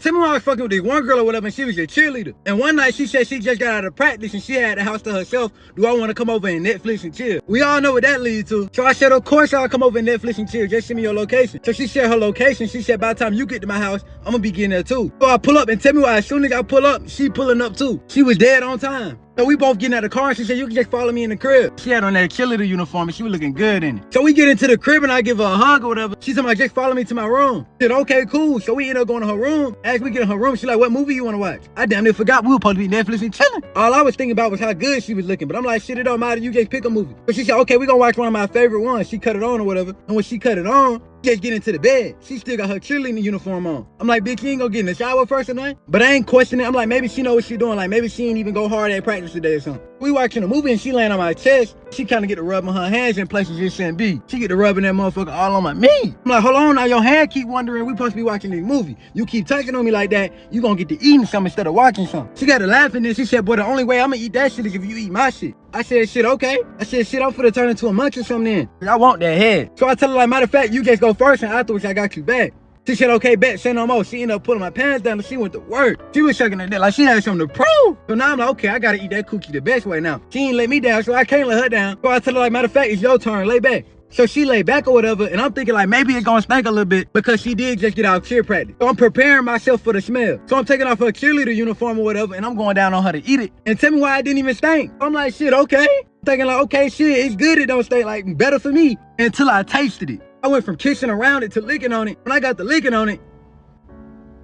Tell me why I was fucking with this one girl or whatever, and she was a cheerleader. And one night she said she just got out of practice and she had the house to herself. Do I want to come over and Netflix and chill? We all know what that leads to. So I said, of course I'll come over and Netflix and chill. Just send me your location. So she shared her location. She said, by the time you get to my house, I'm gonna be getting there too. So I pull up and tell me why as soon as I pull up, she pulling up too. She was dead on time. So we both getting out of the car and she said, you can just follow me in the crib. She had on that cheerleader uniform and she was looking good in it. So we get into the crib and I give her a hug or whatever. She said, just follow me to my room. I said, okay, cool. So we end up going to her room. As we get in her room, she like, what movie you want to watch? I damn near forgot we were supposed to be Netflix and chilling. All I was thinking about was how good she was looking. But I'm like, shit, it don't matter. You just pick a movie. But she said, okay, we gonna watch one of my favorite ones. She cut it on or whatever. And when she cut it on, just get into the bed. She still got her cheerleading uniform on. I'm like, bitch, you ain't gonna get in the shower first or nothing? But I ain't questioning it. I'm like, maybe she know what she doing. Like, maybe she ain't even go hard at practice today or something. We watching a movie and she laying on my chest. She kind of get to rubbing her hands in places it shouldn't be. She get to rubbing that motherfucker all on my knee. I'm like, hold on now, your hand keep wandering. We supposed to be watching this movie. You keep touching on me like that, you gonna get to eating something instead of watching something. She got to laughing and she said, boy, the only way I'm gonna eat that shit is if you eat my shit. I said, shit, okay. I said, shit, I'm finna turn into a munch or something then. I want that head. So I tell her, like, matter of fact, you just go first and afterwards I got you back. She said, okay, bet, say no more. She ended up pulling my pants down and she went to work. She was shaking her dick like she had something to prove. So now I'm like, okay, I gotta eat that cookie the best way now. She ain't let me down, so I can't let her down. So I tell her, like, matter of fact, it's your turn, lay back. So she lay back or whatever, and I'm thinking like maybe it's gonna stink a little bit because she did just get out of cheer practice. So I'm preparing myself for the smell. So I'm taking off her cheerleader uniform or whatever, and I'm going down on her to eat it. And tell me why I didn't even stink. I'm like, shit, okay. Thinking like, okay, shit, it's good, it don't stink, like better for me. Until I tasted it. I went from kissing around it to licking on it. When I got the licking on it,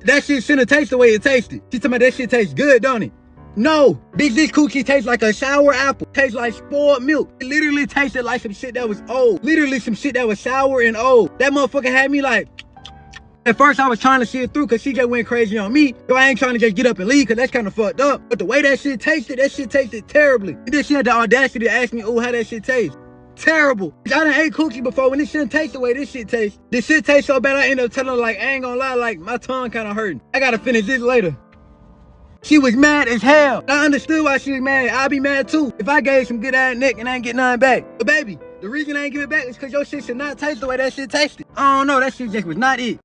that shit shouldn't taste the way it tasted. She told me that shit tastes good, don't it? No, bitch, this cookie tastes like a sour apple. Tastes like spoiled milk. It literally tasted like some shit that was old. Literally some shit that was sour and old. That motherfucker had me like, at first I was trying to see it through because she just went crazy on me. So I ain't trying to just get up and leave because that's kind of fucked up. But the way that shit tasted terribly. And then she had the audacity to ask me, oh, how that shit tastes. Terrible. I done ate cookie before when this shouldn't taste the way this shit tastes. This shit tastes so bad I ended up telling her like, I ain't gonna lie, like my tongue kind of hurting. I gotta finish this later. She was mad as hell. I understood why she was mad. I'd be mad too if I gave some good ass neck and I ain't get nothing back. But baby, the reason I ain't give it back is because your shit should not taste the way that shit tasted. I don't know, that shit just was not it.